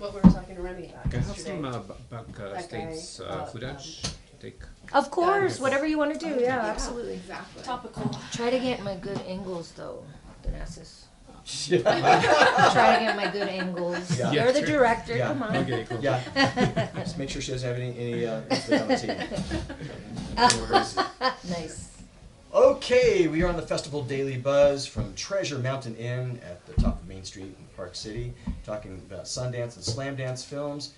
what we were talking to Remy about Can I have yesterday. some backstage footage to take? Of course, Yes. whatever you want to do. Oh, Yeah, absolutely. Exactly. Topical. Try to get my good angles though, Thanasis. Yeah. Try to get my good angles. Yeah. You're the director. Yeah. Come on. Okay, cool. Yeah. Just make sure she doesn't have any incident on the TV. Nice. Okay, we are on the Festival Daily Buzz from Treasure Mountain Inn at the top of Main Street in Park City, talking about Sundance and Slam Dance films.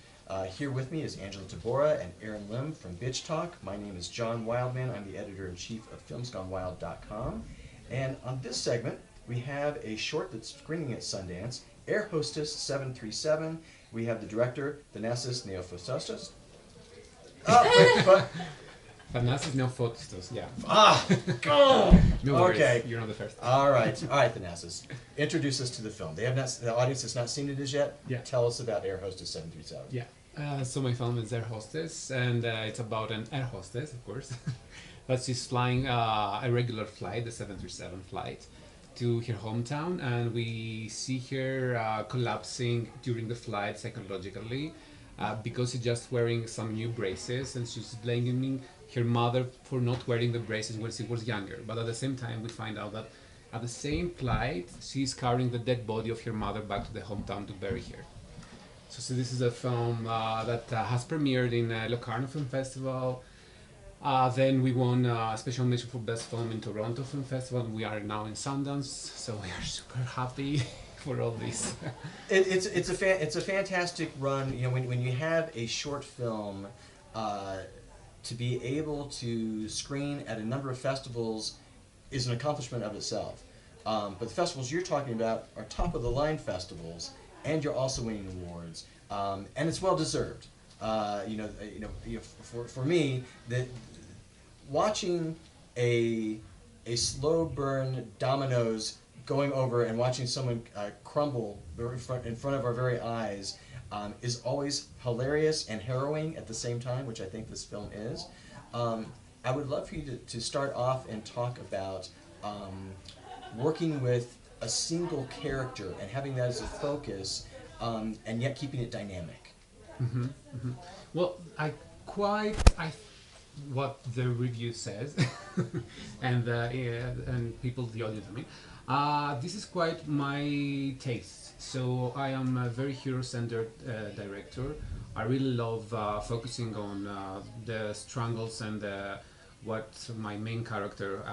Here with me is Angela Tabora and Erin Lim from Bitch Talk. My name is John Wildman. I'm the editor-in-chief of FilmsGoneWild.com. And on this segment, we have a short that's screening at Sundance, AirHostess 737. We have the director, Thanasis Neofotistos. Thanasis Neofotistos, yeah. No worries, Okay. you're not the first. All right, Thanasis. Introduce us to the film. The audience has not seen it as yet. Yeah. Tell us about AirHostess 737. Yeah, so my film is AirHostess, and it's about an air hostess, of course, that she's flying a regular flight, the 737 flight, to her hometown, and we see her collapsing during the flight psychologically because she's just wearing some new braces, and she's blaming her mother for not wearing the braces when she was younger. But at the same time, we find out that at the same flight, she's carrying the dead body of her mother back to the hometown to bury her. So this is a film that has premiered in Locarno Film Festival. Then we won a special mention for Best Film in Toronto Film Festival. We are now in Sundance, so we are super happy for all this. It's a fantastic run. You know, when you have a short film, to be able to screen at a number of festivals is an accomplishment of itself. But the festivals you're talking about are top of the line festivals, and you're also winning awards, and it's well deserved. For me, watching a slow burn dominoes going over and watching someone crumble in front of our very eyes is always hilarious and harrowing at the same time, which I think this film is. I would love for you to start off and talk about working with a single character and having that as a focus, and yet keeping it dynamic. Mm-hmm, mm-hmm. Well, what the review says, and people, the audience, I mean, this is quite my taste. So I am a very hero-centered director. I really love focusing on the struggles and what my main character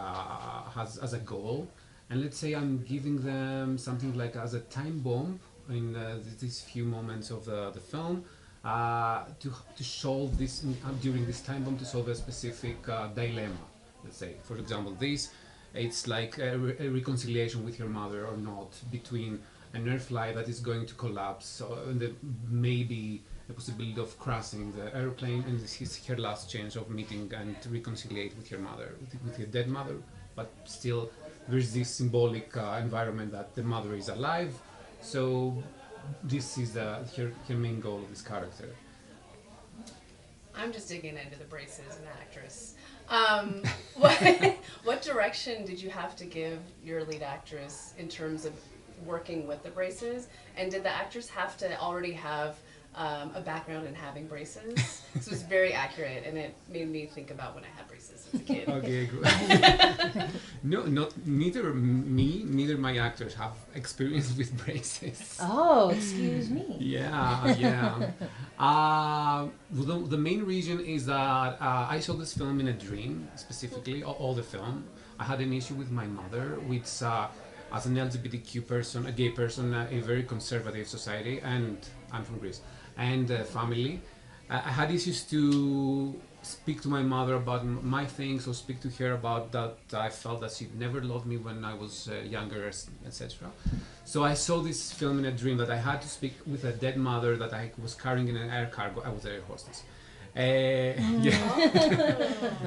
has as a goal. And let's say I'm giving them something like as a time bomb in these few moments of the film to solve this during this time bomb, to solve a specific dilemma. Let's say, for example, it's like a reconciliation with your mother or not, between an air flight that is going to collapse, and maybe the possibility of crashing the airplane, and this is her last chance of meeting and to reconcile with her mother, with her dead mother, but still there's this symbolic environment that the mother is alive. So this is her main goal of this character. I'm just digging into the braces as an actress. What direction did you have to give your lead actress in terms of working with the braces? And did the actress have to already have a background in having braces? So it's very accurate, and it made me think about when I had braces as a kid. Okay, good. Neither my actors have experience with braces. Oh, excuse me. Yeah. The main reason is that I saw this film in a dream, specifically, all the film. I had an issue with my mother, which as an LGBTQ person, a gay person, a very conservative society, and I'm from Greece, and family. I had issues to speak to my mother about my things, or speak to her about that I felt that she never loved me when I was younger, etc. So I saw this film in a dream that I had to speak with a dead mother that I was carrying in an air cargo. I was an air hostess.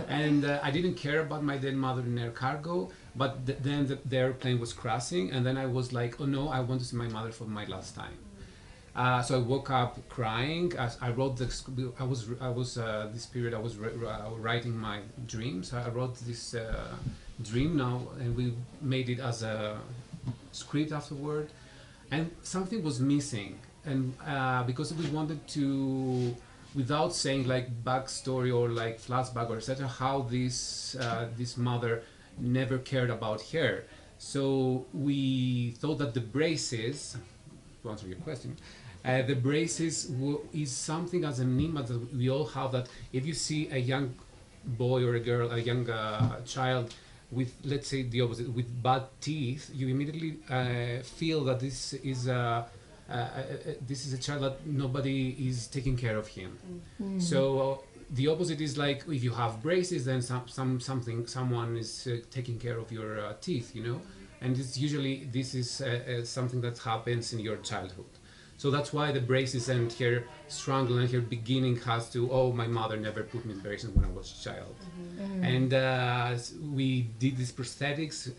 And I didn't care about my dead mother in air cargo, but then the airplane was crashing, and then I was like, oh no, I want to see my mother for my last time. So I woke up crying. As I wrote this period I was writing my dreams. I wrote this dream now, and we made it as a script afterward. And something was missing. because we wanted to, without saying like backstory or like flashback or etc., how this mother never cared about her. So we thought that the braces, to answer your question, the braces is something as an image that we all have, that if you see a young boy or a girl, a young child with, let's say the opposite, with bad teeth, you immediately feel that this is a child that nobody is taking care of him. So the opposite is like if you have braces, then someone is taking care of your teeth, you know, and it's usually this is something that happens in your childhood. So that's why the braces and her struggle and her beginning has to, oh, my mother never put me in braces when I was a child. And we did these prosthetics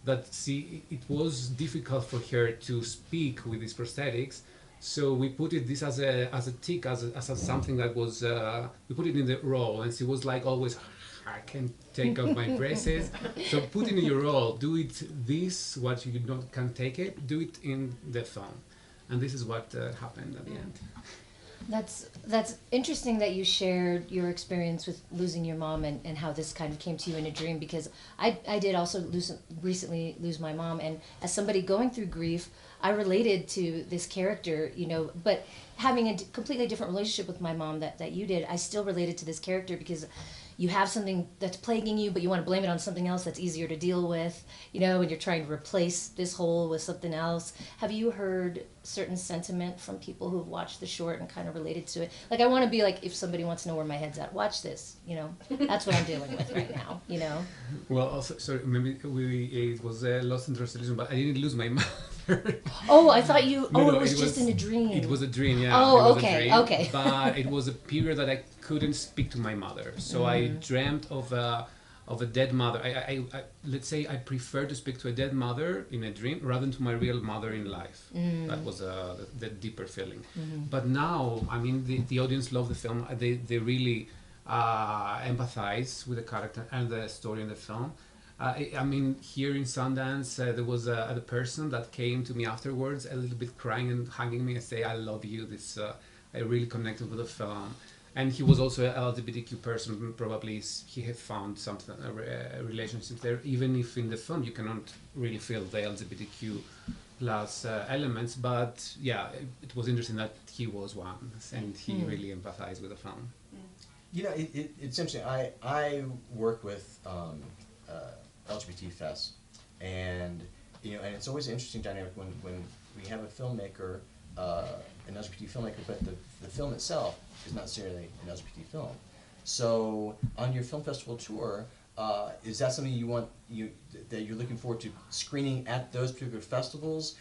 that, see, it was difficult for her to speak with these prosthetics. So we put this as a tick, as something that was, we put it in the role, and she was like always, I can't take off my braces. So put it in your role, do it this, what you can't take it, do it in the film. And this is what happened at the end. That's interesting that you shared your experience with losing your mom and how this kind of came to you in a dream, because I did also recently lose my mom, and as somebody going through grief, I related to this character, you know, but having a completely different relationship with my mom that you did, I still related to this character because you have something that's plaguing you, but you want to blame it on something else that's easier to deal with, you know, and you're trying to replace this hole with something else. Have you heard certain sentiment from people who've watched the short and kind of related to it? Like, I want to be like, if somebody wants to know where my head's at, watch this, you know. That's what I'm dealing with right now, you know. Well, also, sorry, maybe it was lost in translation, but I didn't lose my mother. Oh, I thought you, No, it was just in a dream. It was a dream, yeah. Oh, it was okay, a dream, okay. But it was a period that I couldn't speak to my mother. So I dreamt of a dead mother. I let's say I prefer to speak to a dead mother in a dream rather than to my real mother in life. That was the deeper feeling. But now, I mean, the audience loved the film. They really empathize with the character and the story in the film. I mean, here in Sundance, there was a person that came to me afterwards, a little bit crying and hugging me and say, "I love you." I really connected with the film. And he was also an LGBTQ person. Probably he had found something, a relationship there, even if in the film you cannot really feel the LGBTQ plus elements. But yeah, it was interesting that he was one, and he really empathized with the film. You know, it's interesting. I work with LGBT Fest, and you know, and it's always an interesting dynamic when we have a filmmaker, an LGBT filmmaker, but the film itself is not necessarily an LGBT film. So on your film festival tour, is that something that you're looking forward to screening at those particular festivals?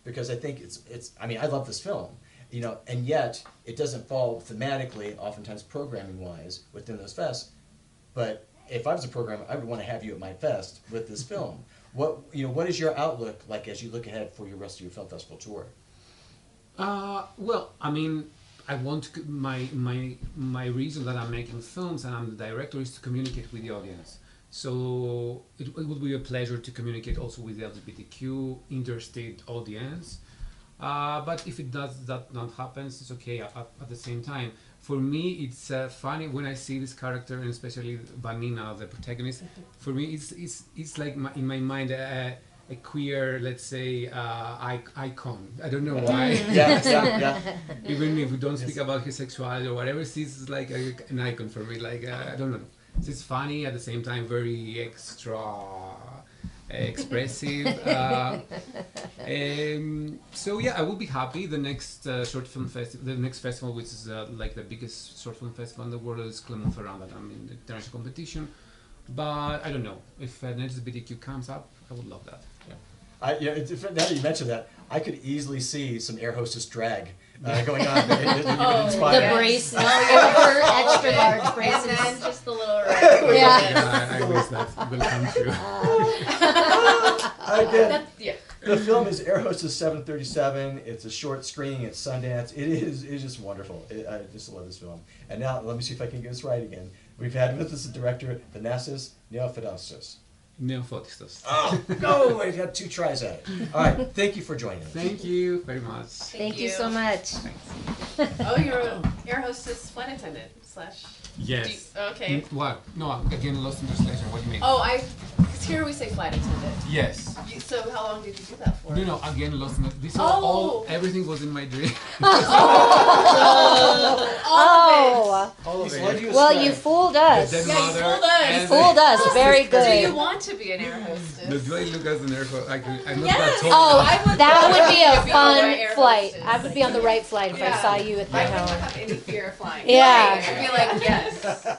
Because I think it's I mean, I love this film, you know, and yet it doesn't fall thematically, oftentimes programming wise, within those fests. But if I was a programmer, I would want to have you at my fest with this film. What is your outlook like as you look ahead for your rest of your film festival tour? Well, I mean, I want to, my reason that I'm making films and I'm the director is to communicate with the audience. So it would be a pleasure to communicate also with the LGBTQ interstate audience. But if it does that not happens, it's okay at the same time. For me, it's funny when I see this character, and especially Vanina, the protagonist. For me, it's like in my mind a queer, let's say, icon. I don't know why. Yeah. Even if we don't speak about his sexuality or whatever, she's like an icon for me. Like I don't know. She's funny at the same time, very extra expressive. So yeah, I will be happy. The next short film festival, the next festival, which is like the biggest short film festival in the world, is Clermont-Ferrand, that I'm in the international competition. But I don't know if an LGBTQ comes up, I would love that. Now that you mentioned that, I could easily see some AirHostess drag going on. The brace, over extra large braces. And then just the little red. Yeah, I wish that will come true. Again, the film is AirHostess 737. It's a short screening at Sundance. It's just wonderful. I just love this film. And now, let me see if I can get this right again. We've had with us the director, Thanasis Neofotistos. Neofotistos. Oh, no! I had 2 tries at it. All right, thank you for joining us. Thank you very much. Thank you so much. Oh, you're an air hostess flight attendant slash. Yes. Okay. What? No, again, lost in translation. What do you mean? Oh, because here we say flight attendant. Yes. So how long did you do that for? No, again, lost in this is Oh. all, everything was in my dream. All Oh, All of it. Why do you well, ascribe? you fooled us. The dead Yeah, you mother fooled us. and You fooled us. Very of it. Do you good. want to be an air hostess? Do I look as an air hostess? I'm not Yes. that tall. Oh, I would that love would be to a be fun an air flight. hostess. I would be on the right flight if I Yeah. saw you at the I wouldn't helm. have any fear of flying. Yeah. Right. I'd be like, yes.